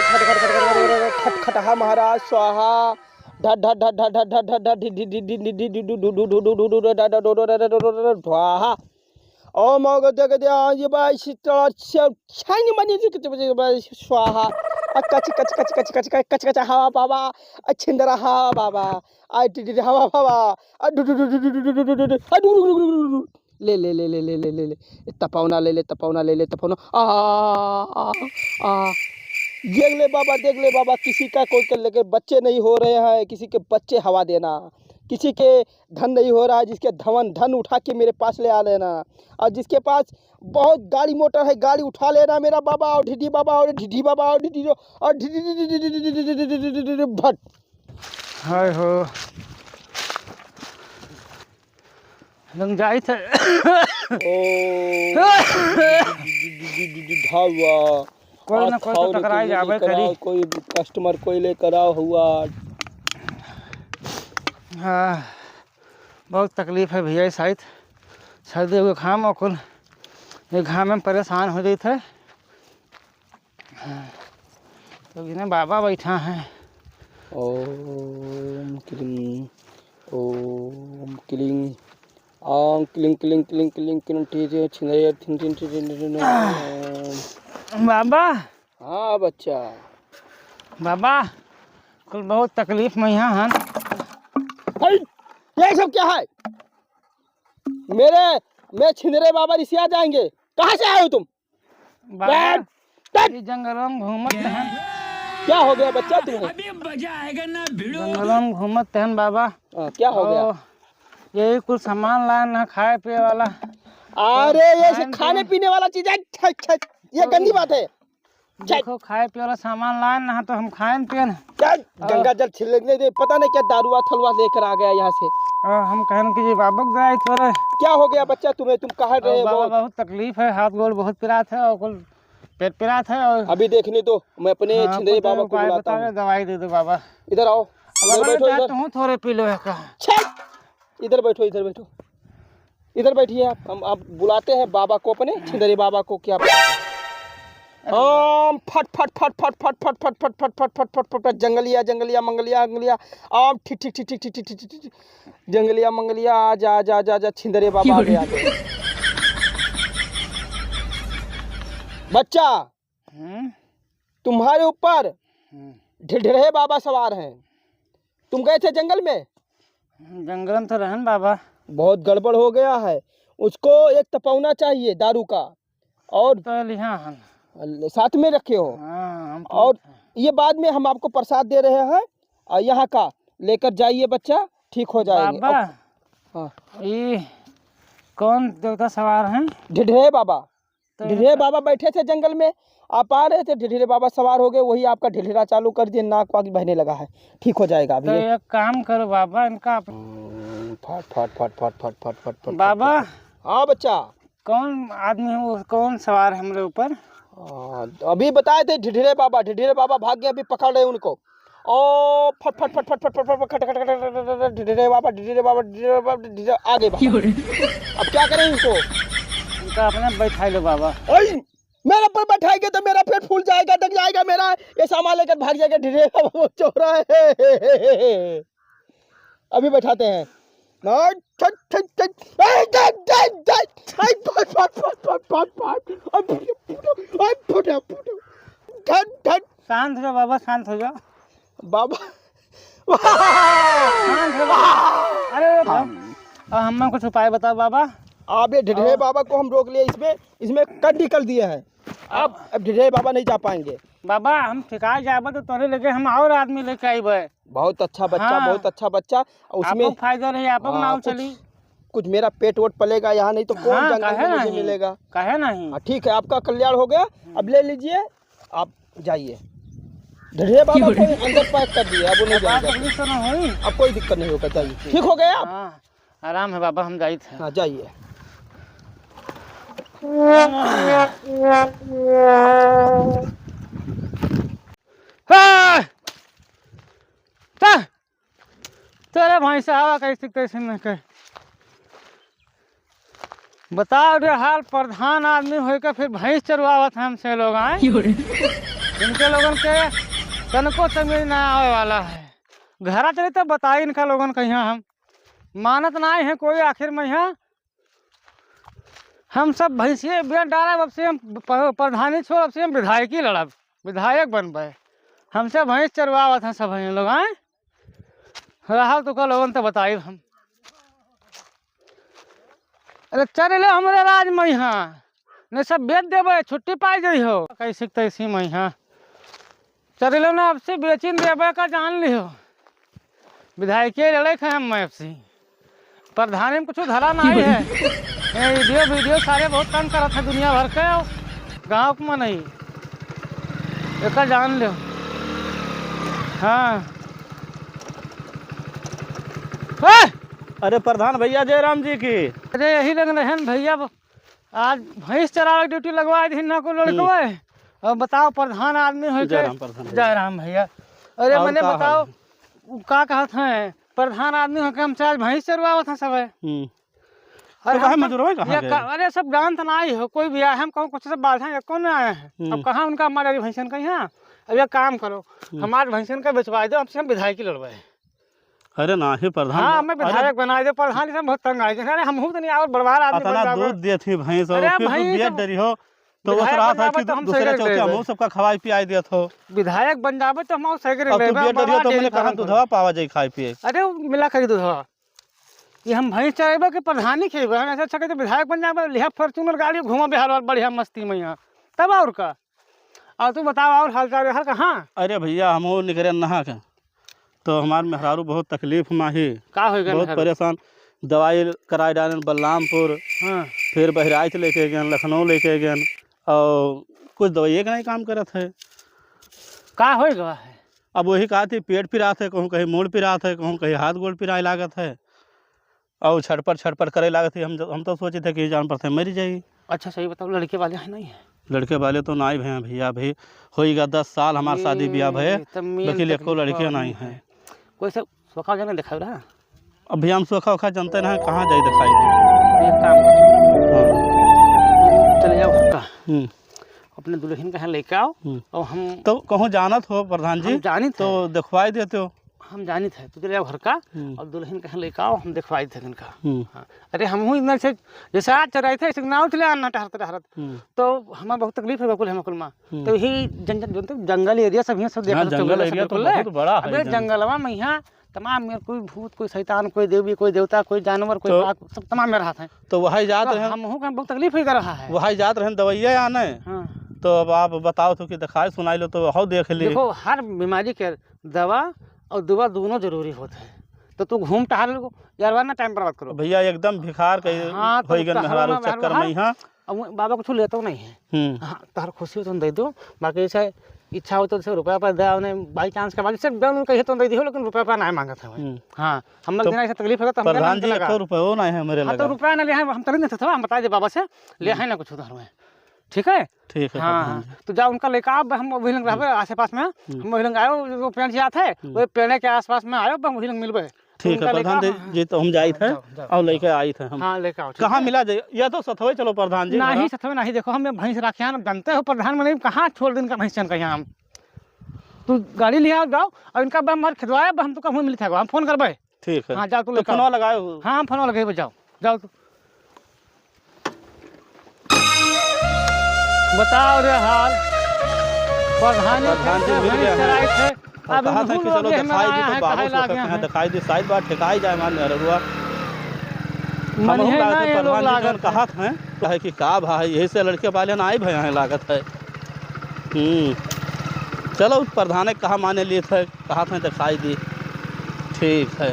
खटखटा महाराज स्वाहा ढ ढ ढ ढ ढ ढ ढ ढ ओम स्वाहा कच कच कच कच कच कच कच कच हवा बाबा छिंदरा हवा बाबा हवा बाबा ले ले ले ले ले ले ले ले तपौना ले ले तपौना ले ले तपौना देख ले बाबा किसी का कोई कर लेके बच्चे नहीं हो रहे हैं, किसी के बच्चे हवा देना, किसी के धन नहीं हो रहा है, जिसके धन उठा के मेरे पास ले आ लेना, और जिसके पास बहुत गाड़ी मोटर है गाड़ी उठा लेना मेरा बाबा, और ढिढी बाबा और ढिढी बाबा और ढिढी और भट हाय हो लंग जाई थे धावा कोई ना कोई तो टकराई जावे करी, कोई कस्टमर कोई लेकर आओ हुआ। हाँ बहुत तकलीफ है भैया, शायद सर्दी हुए घाम और कुल ये घाम में परेशान हो गई थे। तो इन्हें बाबा बैठा है। ओम क्लीं ओम क्लीं ओम क्लीं क्लीं क्लीं क्लीं क्लीं टीजे छिंदे थिन थिन थिन बाबा। हाँ बच्चा बाबा कुल बहुत तकलीफ में यहाँ हैं। ये सब क्या है? मैं छिंदरे बाबा रिसिया जाएंगे। कहाँ से आए हो तुम? बाबा ये जंगलों में घूमते हैं। क्या हो गया बच्चा तुम्हें? अभी मजा आएगा ना भिड़ो। जंगलों में घूमते हैं बाबा। क्या हो गया? यही कुछ सामान लाना खाए पिए वाला। अरे ये खाने पीने वाला चीज है, ये गंदी बात है। देखो खाए पिए वाला सामान लाना है तो हम खाए पिए। गंगा जल छिड़कने दे, पता नहीं क्या दारुआ थलवा लेकर आ गया यहाँ से। हम कहने की बाबा गए थोड़े। क्या हो गया बच्चा तुम्हें? तुम कहाँ रहे? बाबा बहुत तकलीफ है, हाथ गोल बहुत पिरात है और कुल पेट पिरात है। और अभी देखने दो, मैं अपने छिंदरे बाबा को बुलाता हूँ। दवाई दे दो बाबा। इधर आओ, थोड़े पी लो। इधर बैठो, इधर बैठो, इधर बैठिए आप। आप बुलाते हैं बाबा को, अपने छिंदरे बाबा को। क्या ओम फट फट फट फट फट फट फट फट फट फट फट फट फट जंगलिया जंगलिया मंगलिया मंगलिया ओम ठीक ठीक ठीक ठीक ठीक ठीक जंगलिया मंगलिया आजा आजा आजा आजा छिंदरे बाबा आ गया। बच्चा तुम्हारे ऊपर ढिढरे बाबा सवार हैं। तुम गए थे जंगल में? जंगल में तो रहन बाबा। बहुत गड़बड़ हो गया है, उसको एक तपौना चाहिए दारू का, और तो साथ में रखे हो। और ये बाद में हम आपको प्रसाद दे रहे हैं, और यहाँ का लेकर जाइए बच्चा, ठीक हो जाएंगे। बाबा हाँ ये कौन देवता सवार हैं? ढिढरे बाबा। ढिढरे बाबा बैठे थे जंगल में, आप आ रहे थे, ढिढरे बाबा सवार हो गए, वही आपका ढिढरा चालू कर दिए, नाक वाक बहने लगा है, ठीक हो जाएगा अभी। तो एक काम करो बाबा, इनका फट फट फट फट फट फट फट फट बाबा। हाँ बच्चा। कौन आदमी है वो, कौन सवार है हमारे ऊपर? अभी बताए थे ढिढरे बाबा। ढिढरे बाबा भाग गए, अभी पकड़ रहे उनको। ओ फट फट फट फट फट फट खट खट खट ढिढरे बाबा ढिढरे बाबा ढिढरे बाबा आगे। अब क्या करें इनको? इनका अपने बैठा लो बाबा। मेरे पर बैठाएंगे तो मेरा पेट फूल जाएगा, दग जाएगा मेरा, ये सामान लेकर भाग जाएगा। ढिढरे बाबा चोरा है। अभी बैठाते हैं। शांत हो जाओ बाबा, शांत हो जाओ बाबा। अरे हमें कुछ उपाय बताओ बाबा। आप ये ढिढरे बाबा को हम रोक लिए, इसमें कट निकल दिए हैं। अब ढिढरे बाबा नहीं जा पाएंगे। बाबा हम ठिकाए जाबे तो तोरे लेके हम और आदमी लेके आइबे। बहुत अच्छा बच्चा। हाँ। बहुत अच्छा बच्चा। उसमें फायदा रही, आप नाव चली, कुछ मेरा पेट वोट पलेगा यहाँ, नहीं तो कौन जंगल में मुझे मिलेगा। कहे नहीं। ठीक है, आपका कल्याण हो गया। अब ले लीजिए, आप जाइए। ढिढरे बाबा को अंदर पैक कर दिए, अब नहीं जाएगा। अब कोई दिक्कत नहीं होगा, जाइए। ठीक हो गया आप? आराम है बाबा, हम जाइए थे। हाँ जाइए। तेरे भाई साहब कैसे कैसे न कर बताओ रे हाल। प्रधान आदमी होकर फिर भैंस चरवावत हमसे लोग आए। इनके लोगन के तनको तमीज ना आवे वाला है। घरा चले तो बताई इनका लोगन का यहाँ हम मानत ना है कोई। आखिर में यहाँ हम सब भैंसिए बेच डालब, अब से हम प्रधानी छोड़, अब से हम विधायक ही लड़ब, विधायक बनबे। हमसे भैंस चरवावत हैं सब हैं लोग आए रहा तो का लोगन तो बताई हम। अरे चल ले हमारे राज में यहाँ नहीं सब बेच देवे, छुट्टी पाई जाइ हो कैसे तैसी में यहाँ चल लो ना, अब से बेचिन देवे का जान लियो। विधायक लड़े खे हम अब से प्रधानी में कुछ धरा नहीं है। वीडियो सारे बहुत काम करत है दुनिया भर के, गाँव में नहीं एक जान लो। हाँ अरे प्रधान भैया जयराम जी की। अरे यही लग रहे हैं भैया, आज भैंस चरावे ड्यूटी लगवाए थी ना को लड़कवा। अब बताओ प्रधान आदमी हो के जयराम भैया। अरे मैंने बताओ का कहा था प्रधान आदमी हो के हम आज भैंस चरवावा था सब। अरे सब जानत ना आई हो, कोई भी आए हम कहूँ कुछ से बाधा कौन आए हैं। अब कहाँ उनका हमारे भैंसन का यहाँ। अब एक काम करो हमारे भैंसन का बेचवा दो, हमसे हम विधायक लड़वाए। अरे ना ही प्रधान। हाँ मैं विधायक बना दे, प्रधान से बहुत तंग आए। अरे हम तो नहीं और बड़वार आदमी इतना दूध दिए थी भैंस और फिर बेच डरी हो तो उस रात है कि दूसरे चौथे हम सबका खवाई पियाई दियत हो। विधायक बन जावे तो हम सैकड़े अब तू बेच डरी हो तो मैंने कहा दूधवा पावा जाई खाई पिए। अरे मिला कर दूधवा ये हम भैंस चरेबे के प्रधानी खेबे। हम ऐसा अच्छा कहते विधायक बन जावे, लिहा फॉर्च्यूनर गाड़ी घुमा बिहार और बढ़िया मस्ती में यहाँ तब और का। और तू बताओ और हाल चाल कहाँ। अरे भैया हम निकले नहा के तो हमारे मेहरारू बहुत तकलीफ में ही का हो गया, बहुत परेशान। दवाई कराए डालन बलरामपुर, हाँ फिर बहराइच लेके गए, लखनऊ लेके गए और कुछ दवाइए का नहीं काम करत है। का हो गया है। अब वही कहा थी पेट पिरात है, कहूँ कहीं मूड पिरात है, कहूँ कहीं हाथ गोड़ पिराए लागत है और छटपट करे लागत है। हम तो सोचे थे कि जान पर मरी जाएगी। अच्छा सही बताओ लड़के वाले हैं नहीं है। लड़के वाले तो नहीं भैया भैया भाई होगा 10 साल हमारे शादी ब्याह भये लेकिन एको लड़के नहीं है। कोई सब सोखा जाने दिखा रहा। अब भैया हम सोखा वोखा जानते ना कहाँ जाए दिखाई दे। एक काम करो चले जाओ घर का, अपने दुल्हन का लेके आओ और हम तो कहूँ जानत हो प्रधान जी जानी तो दिखवाई देते हो। हम जानी थे तो चले जाओ घर का और दुल्हन कहाँ लेके आओ हम दिखवाई थे इनका। हाँ। अरे हम इधर से जैसे आज चल थे नाव चले आना टहरते टहरत तो हमें बहुत तकलीफ है बकुल हम माँ। तो यही जंगल एरिया सब यहाँ सब देखा जंगलवा में यहाँ तमाम मेरे कोई भूत कोई शैतान कोई देवी कोई देवता कोई जानवर कोई सब तमाम मेरे हाथ है। तो वही जात रहे हम बहुत तकलीफ ही कर रहा है। वही जात रहे दवाइया आने। तो अब आप बताओ तो कि दिखाई सुनाई लो तो हो देख ली। देखो हर बीमारी के दवा और दवा दोनों जरूरी होते हैं। तो तू घूम टहल यार ना टाइम बर्बाद करो भैया एकदम भिखार के चक्कर में यहाँ बाबा कुछ लेता नहीं है। हाँ तार खुशी हो तो दे दो, बाकी जैसे इच्छा हो तो रुपया पर दे बाई चांस के बाद कही तो दे दी हो लेकिन रुपया पर नहीं मांगा था। हाँ हम लोग ऐसा तकलीफ है तो प्रधान जी रुपये नहीं है मेरे तो रुपया ना ले हम तक नहीं था हम बता दे बाबा से ले है ना कुछ उधर में। ठीक है ठीक है। हाँ तो जाओ उनका लेकर आओ। हम वही लंग रहे आस पास में हम वही लंग आयो जो पेड़ से आते वही पेड़ के आस पास में आयो वही लंग मिलबे। ठीक है प्रधान जी तो हम जाए थे और लेके आई थे हम। हाँ लेके आओ। कहाँ मिला जाए या तो सथवे चलो प्रधान जी। नहीं सथवे नहीं देखो हम भैंस रखे हैं जानते हो प्रधान में कहाँ छोड़ दिन का भैंस चन का यहाँ हम तू गाड़ी ले आओ जाओ और इनका हमारे खिलवाया हम तो कहीं मिलते हम फोन करबे। ठीक है। हाँ जाओ तू फोन लगाओ। हाँ हम फोन लगे जाओ जाओ तू बताओ रे हाल। प्रधान जी मिल गया अब कहा था कि चलो दिखाई दी तो बाबू दिखाई दी शायद बात ठिकाई जाए मान रहुआ हम प्रधान जी कहा था कि का भाई यही से लड़के वाले ना आई भाई यहाँ लागत है। चलो प्रधान कहा माने लिए थे कहा था दिखाई दी। ठीक है।